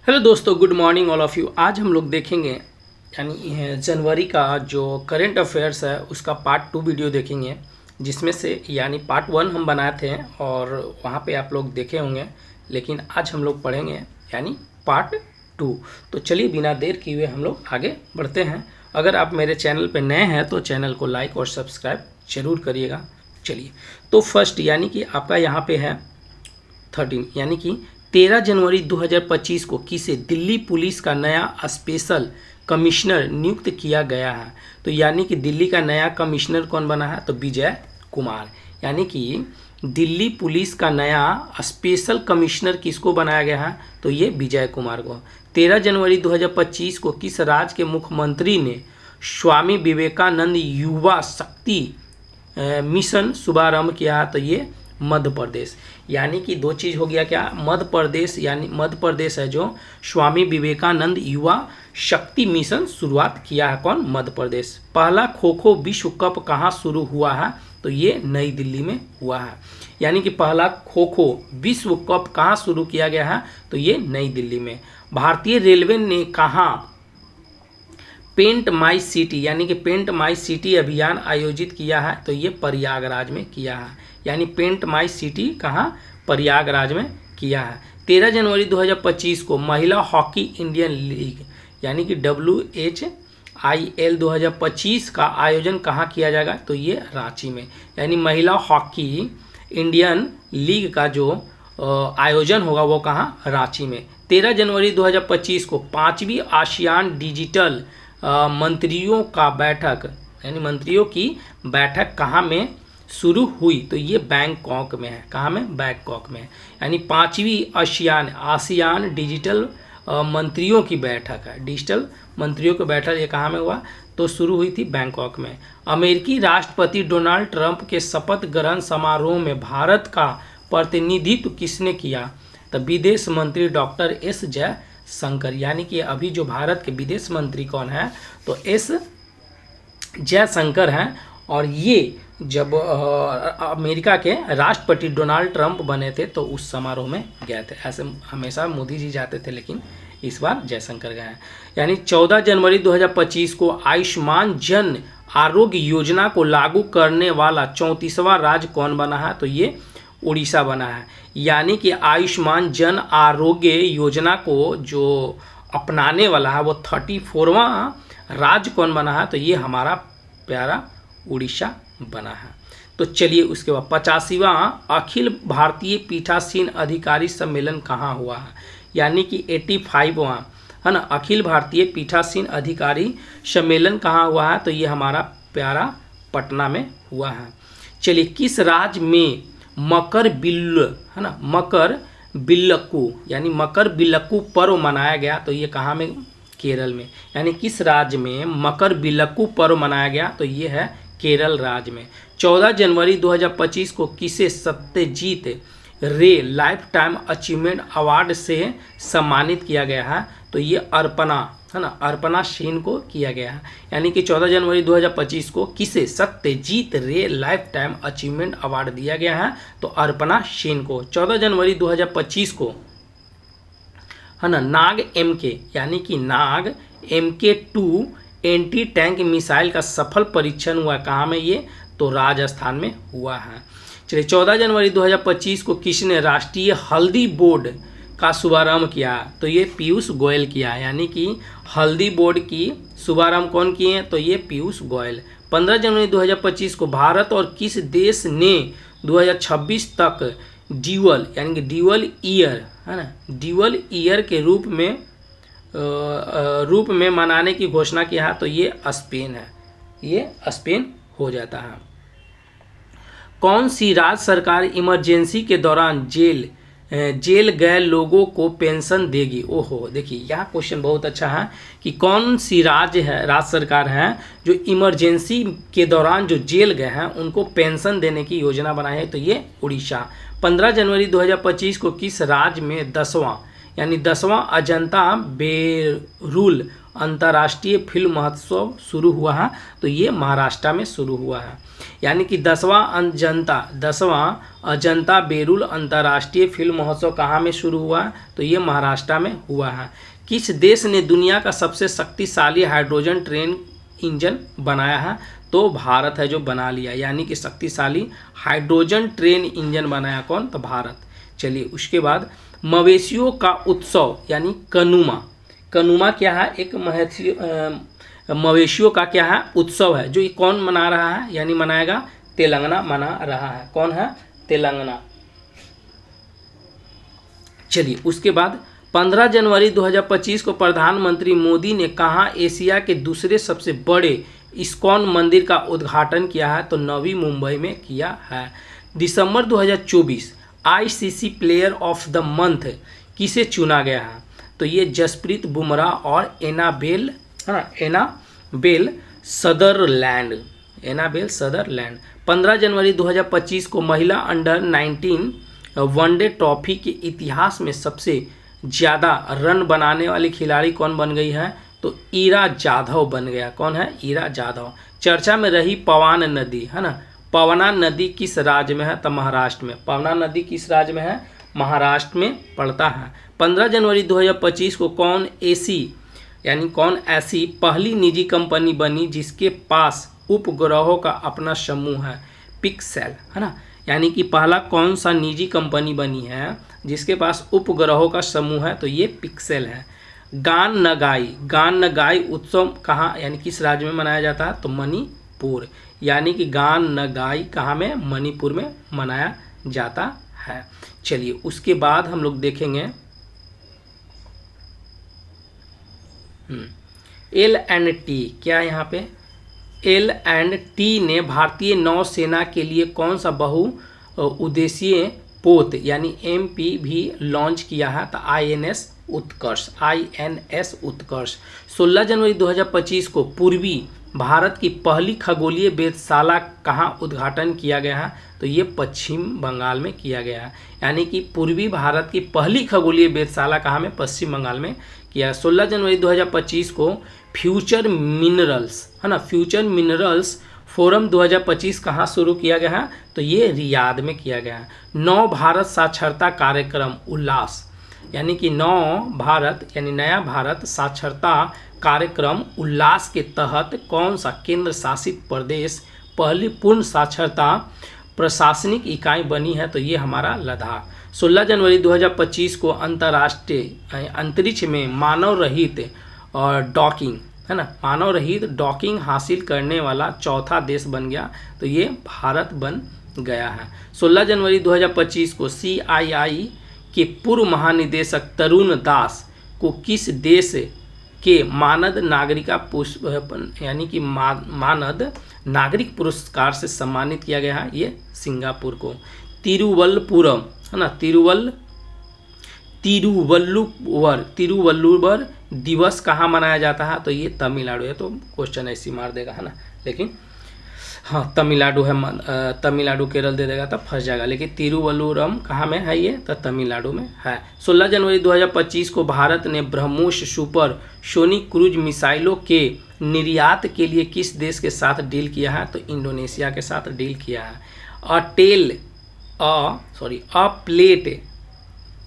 Hello दोस्तों, good morning all of you. आज हम लोग देखेंगे यानी जनवरी का जो करंट अफेयर्स है उसका पार्ट 2 वीडियो देखेंगे, जिसमें से यानी पार्ट 1 हम बनाए थे और वहाँ पे आप लोग देखे होंगे, लेकिन आज हम लोग पढ़ेंगे यानी पार्ट 2। तो चलिए बिना देर किए हुए हम लोग आगे बढ़ते हैं। अगर आप मेरे चैनल पे नए हैं तो चैनल को लाइक और सब्सक्राइब जरूर करिएगा। चलिए, तो फर्स्ट यानी कि आपका यहाँ पे है 13 यानी कि 13 जनवरी 2025 को किसे दिल्ली पुलिस का नया स्पेशल कमिश्नर नियुक्त किया गया है। तो यानी कि दिल्ली का नया कमिश्नर कौन बना है, तो विजय कुमार। यानी कि दिल्ली पुलिस का नया स्पेशल कमिश्नर किसको बनाया गया है, तो ये विजय कुमार को। 13 जनवरी 2025 को किस राज्य के मुख्यमंत्री ने स्वामी विवेकानंद युवा शक्ति मिशन शुभारंभ किया, तो ये मध्य प्रदेश। यानी कि दो चीज़ हो गया क्या, मध्य प्रदेश यानी मध्य प्रदेश है जो स्वामी विवेकानंद युवा शक्ति मिशन शुरुआत किया है, कौन, मध्य प्रदेश। पहला खो खो विश्व कप कहाँ शुरू हुआ है, तो ये नई दिल्ली में हुआ है। यानी कि पहला खो खो विश्व कप कहाँ शुरू किया गया है, तो ये नई दिल्ली में। भारतीय रेलवे ने कहाँ पेंट माई सिटी यानी कि पेंट माई सिटी अभियान आयोजित किया है, तो ये प्रयागराज में किया है। यानी पेंट माई सिटी कहाँ, प्रयागराज में किया है। 13 जनवरी 2025 को महिला हॉकी इंडियन लीग यानी कि WHIL 2025 का आयोजन कहाँ किया जाएगा, तो ये रांची में। यानी महिला हॉकी इंडियन लीग का जो आयोजन होगा वो कहाँ, रांची में। 13 जनवरी 2025 को 5वीं आसियान डिजिटल मंत्रियों का बैठक यानी मंत्रियों की बैठक कहाँ में शुरू हुई, तो ये बैंकॉक में है। कहाँ में, बैंकॉक में। यानी 5वीं आसियान डिजिटल मंत्रियों की बैठक है, डिजिटल मंत्रियों की बैठक ये कहाँ में हुआ, तो शुरू हुई थी बैंकॉक में। अमेरिकी राष्ट्रपति डोनाल्ड ट्रंप के शपथ ग्रहण समारोह में भारत का प्रतिनिधित्व किसने किया, तो विदेश मंत्री डॉक्टर एस जयशंकर। यानी कि अभी जो भारत के विदेश मंत्री कौन है, तो एस जयशंकर हैं। और ये जब अमेरिका के राष्ट्रपति डोनाल्ड ट्रंप बने थे तो उस समारोह में गए थे। ऐसे हमेशा मोदी जी जाते थे, लेकिन इस बार जयशंकर गए हैं। यानी 14 जनवरी 2025 को आयुष्मान जन आरोग्य योजना को लागू करने वाला 34वां राज्य कौन बना है, तो ये उड़ीसा बना है। यानी कि आयुष्मान जन आरोग्य योजना को जो अपनाने वाला है वो 34वां राज्य कौन बना है, तो ये हमारा प्यारा उड़ीसा बना है। तो चलिए उसके बाद 85वां अखिल भारतीय पीठासीन अधिकारी सम्मेलन कहाँ हुआ है, यानी कि 85वां है ना अखिल भारतीय पीठासीन अधिकारी सम्मेलन कहाँ हुआ है, तो ये हमारा प्यारा पटना में हुआ है। चलिए, किस राज्य में मकर बिल्लक्कू यानी मकर बिल्लक्कू पर्व मनाया गया, तो ये कहाँ में, केरल में। यानी किस राज्य में मकर बिल्लक्कू पर्व मनाया गया, तो ये है केरल राज्य में। 14 जनवरी 2025 को किसे सत्यजीत रे लाइफ टाइम अचीवमेंट अवार्ड से सम्मानित किया गया है, तो ये अर्पणा सेन को किया गया है। यानी कि 14 जनवरी 2025 को किसे सत्यजीत रे लाइफ टाइम अचीवमेंट अवार्ड दिया गया है, तो अर्पणा सेन को। 14 जनवरी 2025 को नाग MK यानी कि नाग MK2 एंटी टैंक मिसाइल का सफल परीक्षण हुआ, कहाँ में ये, तो राजस्थान में हुआ है। चलिए, 14 जनवरी 2025 को किसने राष्ट्रीय हल्दी बोर्ड का शुभारंभ किया, तो ये पीयूष गोयल किया। यानी कि हल्दी बोर्ड की शुभारंभ कौन किए हैं, तो ये पीयूष गोयल। 15 जनवरी 2025 को भारत और किस देश ने 2026 तक ड्यूअल यानी कि ड्यूअल ईयर के रूप में मनाने की घोषणा किया है, तो ये स्पेन है, ये स्पेन हो जाता है। कौन सी राज्य सरकार इमरजेंसी के दौरान जेल गए लोगों को पेंशन देगी। ओहो, देखिए यह क्वेश्चन बहुत अच्छा है कि कौन सी राज्य सरकार है जो इमरजेंसी के दौरान जो जेल गए हैं उनको पेंशन देने की योजना बनाई है, तो ये उड़ीसा। 15 जनवरी 2025 को किस राज्य में 10वां यानी 10वां अजंता बेरुल अंतर्राष्ट्रीय फिल्म महोत्सव शुरू हुआ है, तो ये महाराष्ट्र में शुरू हुआ है। यानी कि 10वां अजंता बेरुल अंतर्राष्ट्रीय फिल्म महोत्सव कहाँ में शुरू हुआ है, तो ये महाराष्ट्र में हुआ है। किस देश ने दुनिया का सबसे शक्तिशाली हाइड्रोजन ट्रेन इंजन बनाया है, तो भारत है जो बना लिया। यानी कि शक्तिशाली हाइड्रोजन ट्रेन इंजन बनाया कौन, तो भारत। चलिए उसके बाद मवेशियों का उत्सव यानी कनुमा। कनुमा क्या है, एक मवेशियों का क्या है, उत्सव है, जो ये कौन मना रहा है, यानी मनाएगा तेलंगाना मना रहा है। कौन है, तेलंगाना। चलिए उसके बाद 15 जनवरी 2025 को प्रधानमंत्री मोदी ने कहाँ एशिया के दूसरे सबसे बड़े इस्कॉन मंदिर का उद्घाटन किया है, तो नवी मुंबई में किया है। दिसंबर 2024 ICC player of the month किसे चुना गया है, तो ये जसप्रीत बुमराह और एनाबेल सदरलैंड। 15 जनवरी 2025 को महिला अंडर 19 वनडे ट्रॉफी के इतिहास में सबसे ज़्यादा रन बनाने वाली खिलाड़ी कौन बन गई है, तो ईरा जाधव बन गया। कौन है, ईरा जाधव। चर्चा में रही पवान नदी है ना, पवना नदी किस राज्य में है, तो महाराष्ट्र में। पवना नदी किस राज्य में है, महाराष्ट्र में पड़ता है। 15 जनवरी 2025 को कौन ऐसी पहली निजी कंपनी बनी जिसके पास उपग्रहों का अपना समूह है, पिक्सेल है ना। यानी कि पहला कौन सा निजी कंपनी बनी है जिसके पास उपग्रहों का समूह है, तो ये पिक्सेल है। गान नगाई उत्सव कहाँ यानी किस राज्य में मनाया जाता है, तो मणिपुर। यानी कि गान नगाई कहाँ में, मणिपुर में मनाया जाता है। चलिए उसके बाद हम लोग देखेंगे L&T। क्या यहाँ पे L&T ने भारतीय नौसेना के लिए कौन सा बहुउद्देशीय पोत यानी MPV लॉन्च किया है, तो INS उत्कर्ष। 16 जनवरी 2025 को पूर्वी भारत की पहली खगोलीय वेधशाला कहाँ उद्घाटन किया गया है, तो ये पश्चिम बंगाल में किया गया है। यानी कि पूर्वी भारत की पहली खगोलीय वेधशाला कहाँ में, पश्चिम बंगाल में किया। 16 जनवरी 2025 को फ्यूचर मिनरल्स फोरम 2025 कहाँ शुरू किया गया है, तो ये रियाद में किया गया है। नव भारत साक्षरता कार्यक्रम उल्लास यानी कि नया भारत साक्षरता कार्यक्रम उल्लास के तहत कौन सा केंद्र शासित प्रदेश पहली पूर्ण साक्षरता प्रशासनिक इकाई बनी है, तो ये हमारा लद्दाख। 16 जनवरी 2025 को अंतर्राष्ट्रीय अंतरिक्ष में मानव रहित डॉकिंग हासिल करने वाला चौथा देश बन गया, तो ये भारत बन गया है। 16 जनवरी 2025 को CII के पूर्व महानिदेशक तरुण दास को किस देश के मानद नागरिक पुरस्कार से सम्मानित किया गया है, ये सिंगापुर को। तिरुवल्लुवर दिवस कहाँ मनाया जाता है, तो ये तमिलनाडु है। तो क्वेश्चन ऐसी मार देगा है ना, लेकिन हाँ तमिलनाडु है, तमिलनाडु केरल दे देगा तब फंस जाएगा, लेकिन तिरुवल्लुरम कहाँ में है, ये तो तमिलनाडु में है। 16 जनवरी 2025 को भारत ने ब्रह्मोस सुपर सोनिक क्रूज मिसाइलों के निर्यात के लिए किस देश के साथ डील किया है, तो इंडोनेशिया के साथ डील किया है।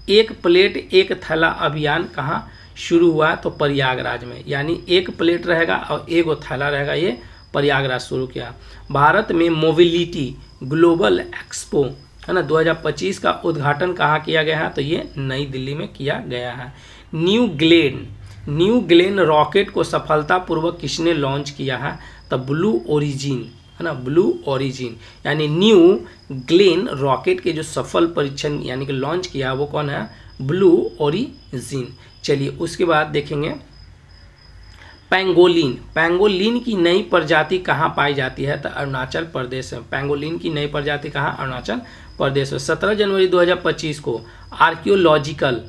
एक प्लेट एक थैला अभियान कहाँ शुरू हुआ, तो प्रयागराज में। यानी एक प्लेट रहेगा और एक थैला रहेगा, ये प्रयागराज शुरू किया। भारत में मोबिलिटी ग्लोबल एक्सपो है ना 2025 का उद्घाटन कहाँ किया गया है, तो ये नई दिल्ली में किया गया है। न्यू ग्लेन रॉकेट को सफलतापूर्वक किसने लॉन्च किया है, तो ब्लू ओरिजिन है ना, ब्लू ओरिजिन। यानी न्यू ग्लेन रॉकेट के जो सफल परीक्षण यानी कि लॉन्च किया वो कौन है, ब्लू ओरिजिन। चलिए उसके बाद देखेंगे पैंगोलिन की नई प्रजाति कहाँ पाई जाती है, तो अरुणाचल प्रदेश में। पैंगोलिन की नई प्रजाति कहाँ, अरुणाचल प्रदेश में। 17 जनवरी 2025 को आर्कियोलॉजिकल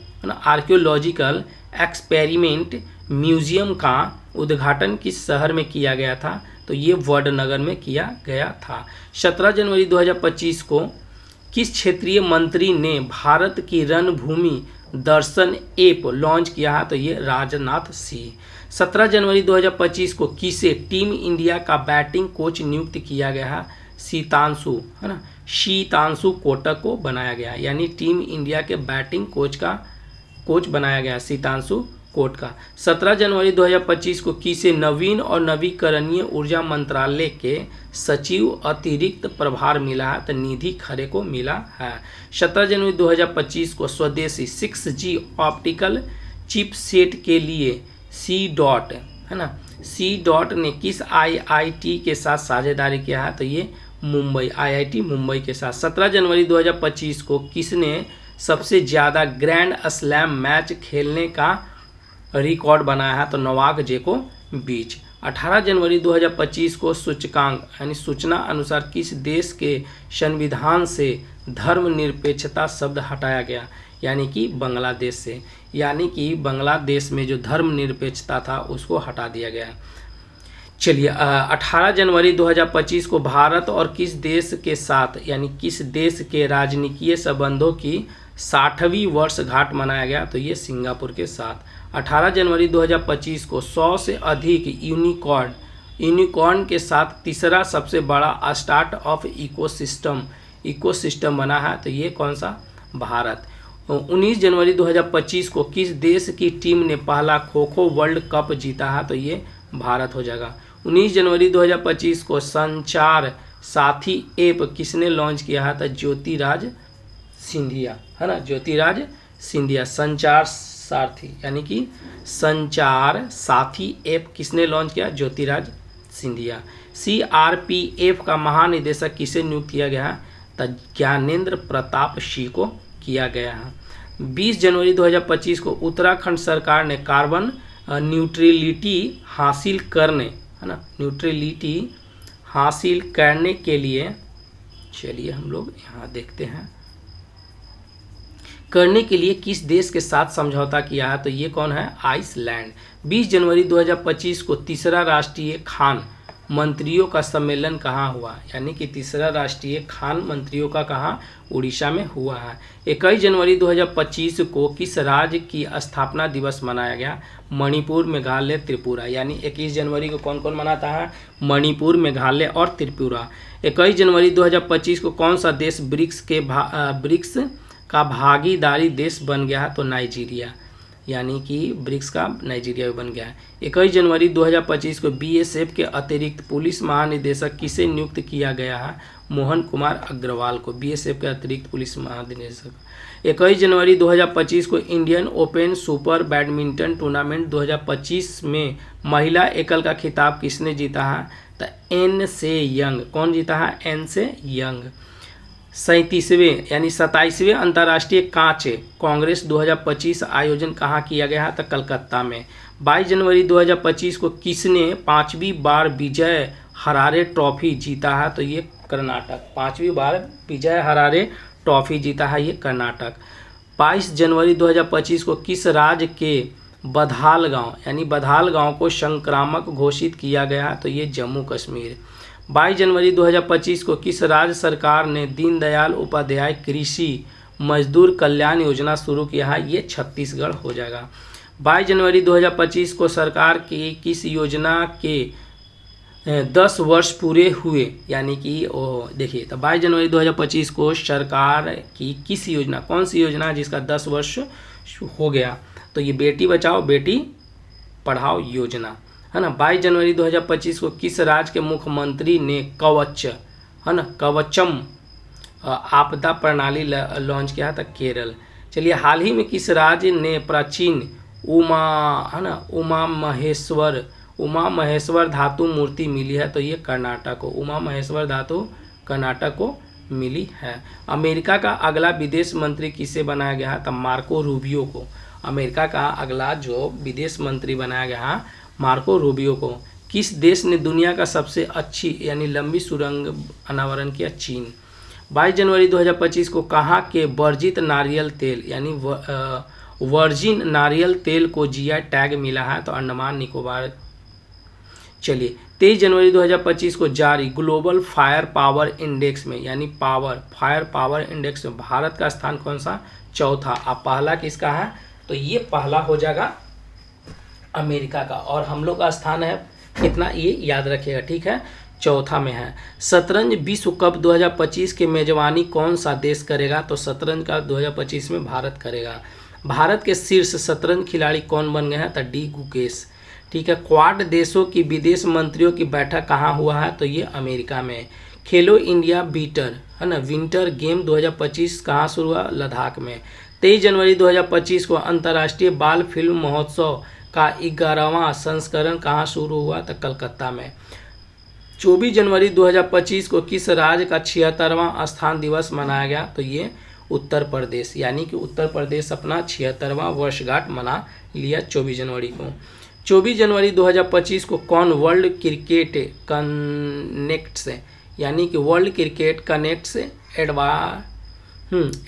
एक्सपेरिमेंट म्यूजियम का उद्घाटन किस शहर में किया गया था, तो ये वडनगर में किया गया था। 17 जनवरी 2025 को किस क्षेत्रीय मंत्री ने भारत की रणभूमि दर्शन ऐप लॉन्च किया है? तो ये राजनाथ सिंह। 17 जनवरी 2025 को किसे टीम इंडिया का बैटिंग कोच नियुक्त किया गया है? शीतांशु, है ना, शीतांशु कोटक को बनाया गया, यानी टीम इंडिया के बैटिंग कोच बनाया गया शीतांशु कोट का। 17 जनवरी 2025 को किसे नवीन और नवीकरणीय ऊर्जा मंत्रालय के सचिव अतिरिक्त प्रभार मिला है? तो निधि खरे को मिला है। 17 जनवरी 2025 को स्वदेशी 6G ऑप्टिकल चिपसेट के लिए सी डॉट, है ना, सी डॉट ने किस IIT के साथ साझेदारी किया है? तो ये मुंबई, IIT मुंबई के साथ। 17 जनवरी 2025 को किसने सबसे ज़्यादा ग्रैंड स्लैम मैच खेलने का रिकॉर्ड बनाया है? तो नोवाक जोकोविच। 18 जनवरी 2025 को सूचकांक यानी सूचना अनुसार किस देश के संविधान से धर्मनिरपेक्षता शब्द हटाया गया? यानी कि बांग्लादेश से, यानी कि बांग्लादेश में जो धर्मनिरपेक्षता था उसको हटा दिया गया। चलिए 18 जनवरी 2025 को भारत और किस देश के साथ, यानी किस देश के राजनीतिक संबंधों की 60वीं वर्षगांठ मनाया गया? तो ये सिंगापुर के साथ। 18 जनवरी 2025 को 100 से अधिक यूनिकॉर्न के साथ तीसरा सबसे बड़ा स्टार्टअप इकोसिस्टम बना है? तो ये कौन सा? भारत। 19 जनवरी 2025 को किस देश की टीम ने पहला खो खो वर्ल्ड कप जीता है? तो ये भारत हो जाएगा। 19 जनवरी 2025 को संचार साथी ऐप किसने लॉन्च किया है? तो ज्योतिराज सिंधिया, है ना, ज्योतिराज सिंधिया। संचार सारथी यानी कि संचार साथी ऐप किसने लॉन्च किया? ज्योतिराज सिंधिया। CRPF का महानिदेशक किसे नियुक्त किया गया है? तो ज्ञानेंद्र प्रताप सिंह को किया गया है। 20 जनवरी 2025 को उत्तराखंड सरकार ने कार्बन न्यूट्रलिटी हासिल करने, है ना, न्यूट्रलिटी हासिल करने के लिए, चलिए हम लोग यहाँ देखते हैं, करने के लिए किस देश के साथ समझौता किया है? तो ये कौन है? आइसलैंड। 20 जनवरी 2025 को तीसरा राष्ट्रीय खान मंत्रियों का सम्मेलन कहाँ हुआ? यानी कि तीसरा राष्ट्रीय खान मंत्रियों का कहाँ? उड़ीसा में हुआ है। 21 जनवरी 2025 को किस राज्य की स्थापना दिवस मनाया गया? मणिपुर, मेघालय, त्रिपुरा। यानी 21 जनवरी को कौन कौन मनाता है? मणिपुर, मेघालय और त्रिपुरा। 21 जनवरी 2025 को कौन सा देश ब्रिक्स का भागीदारी देश बन गया है? तो नाइजीरिया, यानी कि ब्रिक्स का नाइजीरिया बन गया है। 21 जनवरी 2025 को BSF के अतिरिक्त पुलिस महानिदेशक किसे नियुक्त किया गया है? मोहन कुमार अग्रवाल को, BSF के अतिरिक्त पुलिस महानिदेशक। 21 जनवरी 2025 को Indian open super badminton tournament 2025 में महिला एकल का खिताब किसने जीता है? तो एन से यंग। कौन जीता है? एन से यंग। 37वें यानी 27वें अंतर्राष्ट्रीय कांच कांग्रेस 2025 आयोजन कहाँ किया गया है? तो कलकत्ता में। 22 जनवरी 2025 को किसने 5वीं बार विजय हरारे ट्रॉफी जीता है? तो ये कर्नाटक। 5वीं बार विजय हरारे ट्रॉफी जीता है ये कर्नाटक। 22 जनवरी 2025 को किस राज्य के बधाल गांव, यानी बधाल गांव को संक्रामक घोषित किया गया है? तो ये जम्मू कश्मीर। 22 जनवरी 2025 को किस राज्य सरकार ने दीनदयाल उपाध्याय कृषि मजदूर कल्याण योजना शुरू किया है? ये छत्तीसगढ़ हो जाएगा। 22 जनवरी 2025 को सरकार की किस योजना के 10 वर्ष पूरे हुए? यानी कि देखिए, तो 22 जनवरी 2025 को सरकार की किस योजना, कौन सी योजना है जिसका 10 वर्ष हो गया? तो ये बेटी बचाओ बेटी पढ़ाओ योजना, है ना। 22 जनवरी 2025 को किस राज्य के मुख्यमंत्री ने कवच, है ना, कवचम आपदा प्रणाली लॉन्च किया था? केरल। चलिए, हाल ही में किस राज्य ने प्राचीन उमा महेश्वर धातु मूर्ति मिली है? तो ये कर्नाटक को, उमा महेश्वर धातु कर्नाटक को मिली है। अमेरिका का अगला विदेश मंत्री किसे बनाया गया है? तो मार्को रूबियो को। अमेरिका का अगला जो विदेश मंत्री बनाया गया है मार्को रूबियो को। किस देश ने दुनिया का सबसे अच्छी यानी लंबी सुरंग अनावरण किया? चीन। 22 जनवरी 2025 को कहाँ के वर्जित नारियल तेल यानी वर्जिन नारियल तेल को GI टैग मिला है? तो अंडमान निकोबार। चलिए, 23 जनवरी 2025 को जारी ग्लोबल फायर पावर इंडेक्स में यानी फायर पावर इंडेक्स में भारत का स्थान कौन सा? चौथा। अब पहला किसका है, तो ये पहला हो जाएगा अमेरिका का, और हम लोग का स्थान है कितना, ये याद रखिएगा, ठीक है, चौथा में है। शतरंज विश्व कप 2025 की मेजबानी कौन सा देश करेगा, तो शतरंज का 2025 में भारत करेगा। भारत के शीर्ष शतरंज खिलाड़ी कौन बन गए हैं, तो डी गुकेश, ठीक है। क्वाड देशों की विदेश मंत्रियों की बैठक कहाँ हुआ है, तो ये अमेरिका में। खेलो इंडिया बीटर है ना, विंटर गेम 2025 कहाँ शुरू हुआ, लद्दाख में। 23 जनवरी 2025 को अंतर्राष्ट्रीय बाल फिल्म महोत्सव का 11वां संस्करण कहाँ शुरू हुआ, तो कलकत्ता में। 24 जनवरी 2025 को किस राज्य का 76वां स्थान दिवस मनाया गया, तो ये उत्तर प्रदेश, यानी कि उत्तर प्रदेश अपना 76वां वर्षगांठ मना लिया 24 जनवरी को। 24 जनवरी 2025 को कौन वर्ल्ड क्रिकेट कनेक्ट्स यानी कि world cricket connects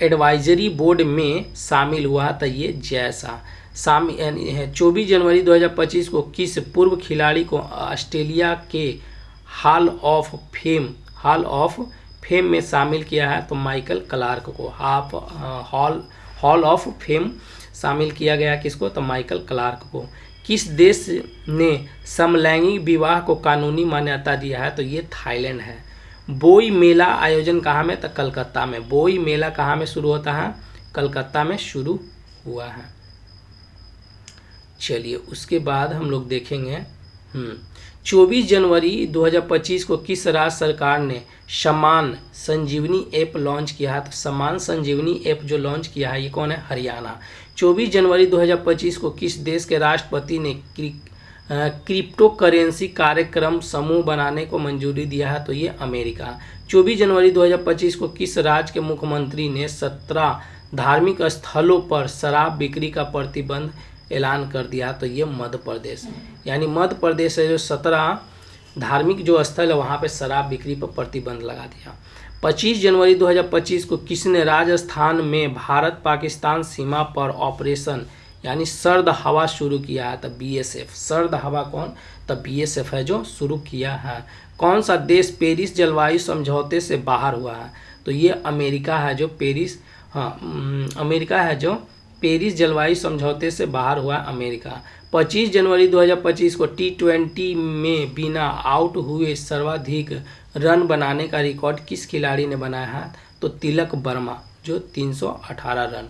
advisory board में शामिल हुआ, तो ये जैसा शामिल है। 24 जनवरी 2025 को किस पूर्व खिलाड़ी को ऑस्ट्रेलिया के हॉल ऑफ फेम में शामिल किया है, तो माइकल क्लार्क को हॉल ऑफ फेम शामिल किया गया, किसको, तो माइकल क्लार्क को। किस देश ने समलैंगिक विवाह को कानूनी मान्यता दिया है, तो ये थाईलैंड है। बोई मेला आयोजन कहाँ में, तो कलकत्ता में। बोई मेला कहाँ में शुरू होता है, कलकत्ता में शुरू हुआ है। चलिए उसके बाद हम लोग देखेंगे 24 जनवरी 2025 को किस राज्य सरकार ने सम्मान संजीवनी ऐप लॉन्च किया है, तो सम्मान संजीवनी ऐप जो लॉन्च किया है ये कौन है, हरियाणा। 24 जनवरी 2025 को किस देश के राष्ट्रपति ने क्रिप्टो करेंसी कार्यक्रम समूह बनाने को मंजूरी दिया है, तो ये अमेरिका। 24 जनवरी 2025 को किस राज्य के मुख्यमंत्री ने 17 धार्मिक स्थलों पर शराब बिक्री का प्रतिबंध ऐलान कर दिया, तो ये मध्य प्रदेश, यानी मध्य प्रदेश से जो 17 धार्मिक जो स्थल है वहाँ पे शराब बिक्री पर प्रतिबंध लगा दिया। 25 जनवरी 2025 को किसने राजस्थान में भारत पाकिस्तान सीमा पर ऑपरेशन यानी सर्द हवा शुरू किया है, तो BSF। सर्द हवा कौन, तो BSF है जो शुरू किया है। कौन सा देश पेरिस जलवायु समझौते से बाहर हुआ है, तो ये अमेरिका है जो पेरिस अमेरिका है जो पेरिस जलवायु समझौते से बाहर हुआ अमेरिका। 25 जनवरी 2025 को T20 में बिना आउट हुए सर्वाधिक रन बनाने का रिकॉर्ड किस खिलाड़ी ने बनाया है, तो तिलक वर्मा जो 318 रन,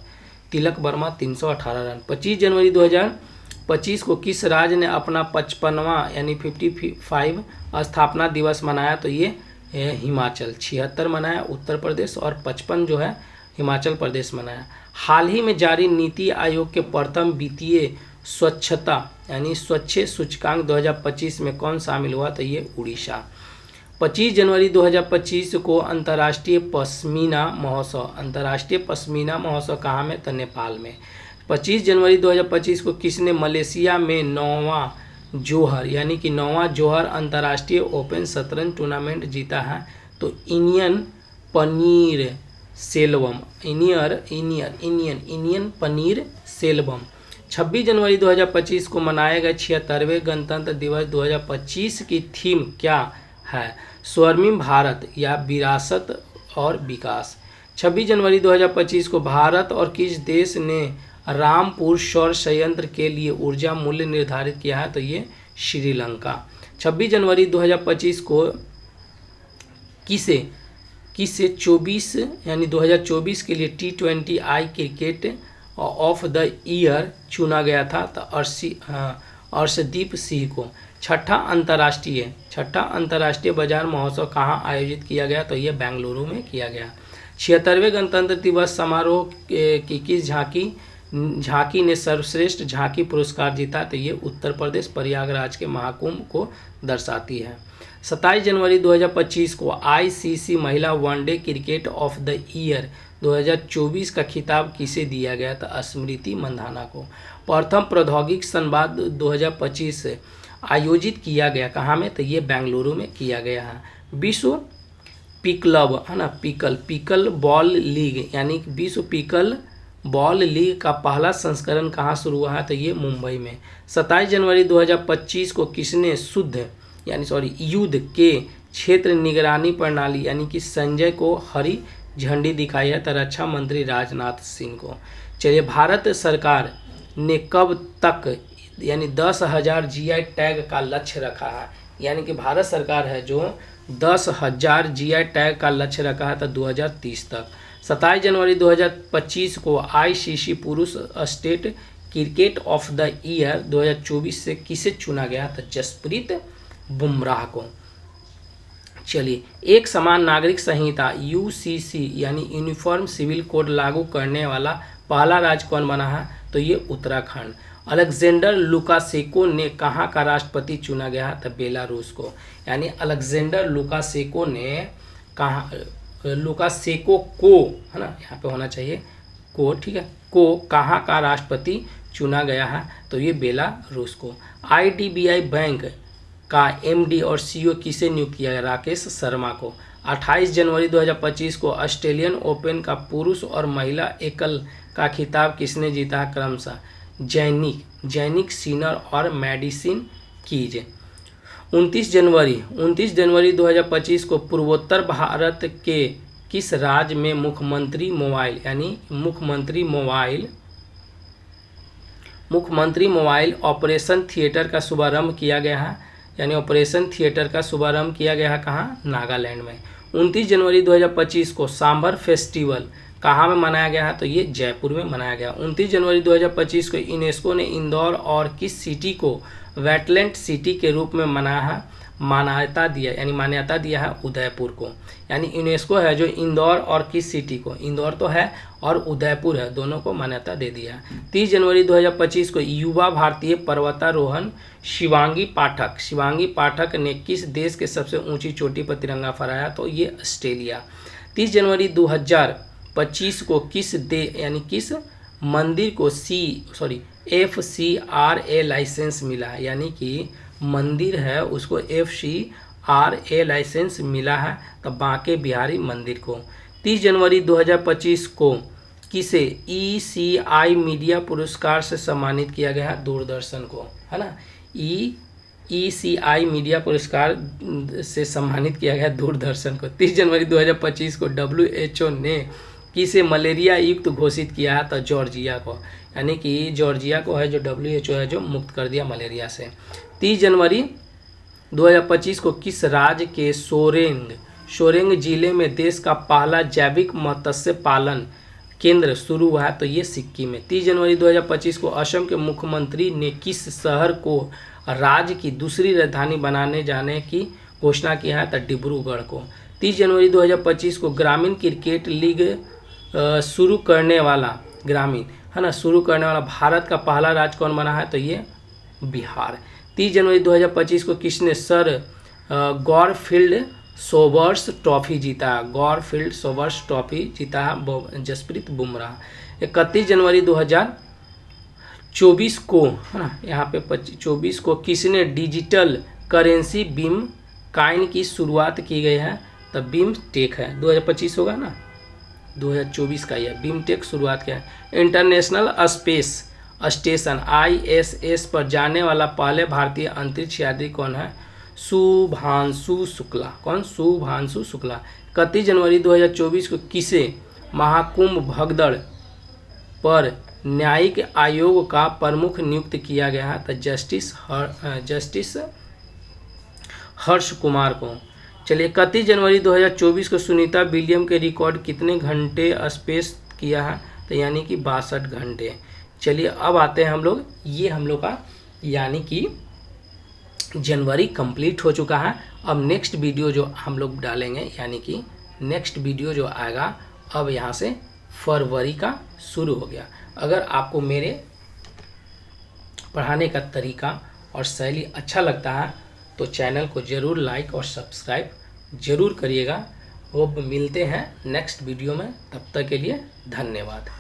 तिलक वर्मा 318 रन। 25 जनवरी 2025 को किस राज्य ने अपना 55वां यानी 55 स्थापना दिवस मनाया, तो ये हिमाचल। 76 मनाया उत्तर प्रदेश और 55 जो है हिमाचल प्रदेश मनाया। हाल ही में जारी नीति आयोग के प्रथम वित्तीय स्वच्छता यानी स्वच्छ सूचकांक 2025 में कौन शामिल हुआ, तो ये उड़ीसा। 25 जनवरी 2025 को अंतर्राष्ट्रीय पश्मीना महोत्सव कहाँ में, तो नेपाल में। 25 जनवरी 2025 को किसने मलेशिया में 9वां जोहर यानी कि 9वां जोहर अंतर्राष्ट्रीय ओपन शतरंज टूर्नामेंट जीता है, तो इनियन पनीर सेल्वम। 26 जनवरी 2025 को मनाए गए 76वें गणतंत्र दिवस 2025 की थीम क्या है, स्वर्णिम भारत या विरासत और विकास। 26 जनवरी 2025 को भारत और किस देश ने रामपुर सौर संयंत्र के लिए ऊर्जा मूल्य निर्धारित किया है, तो ये श्रीलंका। 26 जनवरी 2025 को किसे 2024 के लिए T20 I cricket of the year चुना गया था, तो अर्शदीप सिंह को। छठा अंतर्राष्ट्रीय बाजार महोत्सव कहाँ आयोजित किया गया, तो ये बेंगलुरु में किया गया। 76वें गणतंत्र दिवस समारोह की किस झांकी ने सर्वश्रेष्ठ झांकी पुरस्कार जीता, तो ये उत्तर प्रदेश प्रयागराज के महाकुंभ को दर्शाती है। 27 जनवरी 2025 को ICC महिला one day cricket of the year 2024 का खिताब किसे दिया गया, तो स्मृति मंधाना को। प्रथम प्रौद्योगिक संवाद 2025 आयोजित किया गया कहाँ में, तो ये बेंगलुरु में किया गया है। विश्व पिकलब है ना, पिकल बॉल लीग यानी विश्व पिकल बॉल लीग का पहला संस्करण कहाँ शुरू हुआ है, तो ये मुंबई में। 27 जनवरी 2025 को किसने युद्ध के क्षेत्र निगरानी प्रणाली यानी कि संजय को हरी झंडी दिखाई है? तो रक्षा मंत्री राजनाथ सिंह को। चलिए, भारत सरकार ने कब तक यानी 10,000 GI टैग का लक्ष्य रखा है? यानी कि भारत सरकार है जो 10,000 GI टैग का लक्ष्य रखा है तो 2030 तक। 27 जनवरी 2025 को ICC पुरुष state cricket of the year 2024 से किसे चुना गया? तो जसप्रीत बुमराह को। चलिए, एक समान नागरिक संहिता UCC यानी यूनिफॉर्म सिविल कोड लागू करने वाला पहला राज्य कौन बना है? तो ये उत्तराखंड। अलेक्जेंडर लुकाशेंको ने कहाँ का राष्ट्रपति चुना गया? तो बेलारूस को। यानी अलेक्जेंडर लुकाशेंको ने कहाँ, लुकाशेंको को, है ना, यहाँ पे होना चाहिए को, ठीक है, को कहाँ का राष्ट्रपति चुना गया है? तो ये बेलारूस को। IDBI बैंक का MD और CEO किसे नियुक्त किया गया? राकेश शर्मा को। 28 जनवरी 2025 को ऑस्ट्रेलियन ओपन का पुरुष और महिला एकल का खिताब किसने जीता है? क्रमशः जैनिक सिनर और मेडिसिन कीज। 29 जनवरी 2025 को पूर्वोत्तर भारत के किस राज्य में मुख्यमंत्री मोबाइल ऑपरेशन थिएटर का शुभारंभ किया गया है? यानी ऑपरेशन थिएटर का शुभारंभ किया गया है कहाँ? नागालैंड में। 29 जनवरी 2025 को सांभर फेस्टिवल कहाँ में मनाया गया है? तो ये जयपुर में मनाया गया। 29 जनवरी 2025 को यूनेस्को ने इंदौर और किस सिटी को वेटलैंड सिटी के रूप में मान्यता दिया है? उदयपुर को। यानी यूनेस्को है जो इंदौर और किस सिटी को, इंदौर तो है और उदयपुर है, दोनों को मान्यता दे दिया है। 30 जनवरी 2025 को युवा भारतीय पर्वतारोहण शिवांगी पाठक ने किस देश के सबसे ऊंची चोटी पर तिरंगा फहराया? तो ये ऑस्ट्रेलिया। 30 जनवरी 2025 को किस मंदिर को FCRA लाइसेंस मिला है? यानी कि मंदिर है उसको FCRA लाइसेंस मिला है, तो बांके बिहारी मंदिर को। 30 जनवरी 2025 को किसे ECI मीडिया पुरस्कार से सम्मानित किया गया है? दूरदर्शन को, है ना। ECI मीडिया पुरस्कार से सम्मानित किया गया दूरदर्शन को। 30 जनवरी 2025 को WHO ने किसे मलेरिया युक्त घोषित किया है? तो जॉर्जिया को। यानी कि जॉर्जिया को है जो WHO है जो मुक्त कर दिया मलेरिया से। 30 जनवरी 2025 को किस राज्य के सोरेंग जिले में देश का पहला जैविक मत्स्य पालन केंद्र शुरू हुआ है? तो ये सिक्किम में। 30 जनवरी 2025 को असम के मुख्यमंत्री ने किस शहर को राज्य की दूसरी राजधानी बनाने जाने की घोषणा की है? तो डिब्रूगढ़ को। 30 जनवरी 2025 को ग्रामीण क्रिकेट लीग शुरू करने वाला भारत का पहला राज्य कौन बना है? तो ये बिहार। 30 जनवरी 2025 को किसने सर गॉरफील्ड सोबर्स ट्रॉफी जीता है? जसप्रीत बुमराह। 31 जनवरी 2024 को, है ना, यहाँ पे 24 को किसने डिजिटल करेंसी बीम काइन की शुरुआत की गई है? तो बीमटेक है, 2025 होगा ना, 2024 का यह बीमटेक शुरुआत किया है। इंटरनेशनल स्पेस स्टेशन ISS पर जाने वाला पहले भारतीय अंतरिक्ष यात्री कौन है? शुभांशु शुक्ला। 31 जनवरी 2024 को किसे महाकुंभ भगदड़ पर न्यायिक आयोग का प्रमुख नियुक्त किया गया है? तो जस्टिस हर्ष कुमार को। चलिए, 31 जनवरी 2024 को सुनीता विलियम के रिकॉर्ड कितने घंटे स्पेस किया है? तो यानी कि 62 घंटे। चलिए, अब आते हैं हम लोग का यानी कि जनवरी कंप्लीट हो चुका है। अब नेक्स्ट वीडियो जो हम लोग डालेंगे, यानी कि नेक्स्ट वीडियो जो आएगा, अब यहाँ से फरवरी का शुरू हो गया। अगर आपको मेरे पढ़ाने का तरीका और शैली अच्छा लगता है तो चैनल को ज़रूर लाइक और सब्सक्राइब ज़रूर करिएगा। वो मिलते हैं नेक्स्ट वीडियो में, तब तक के लिए धन्यवाद।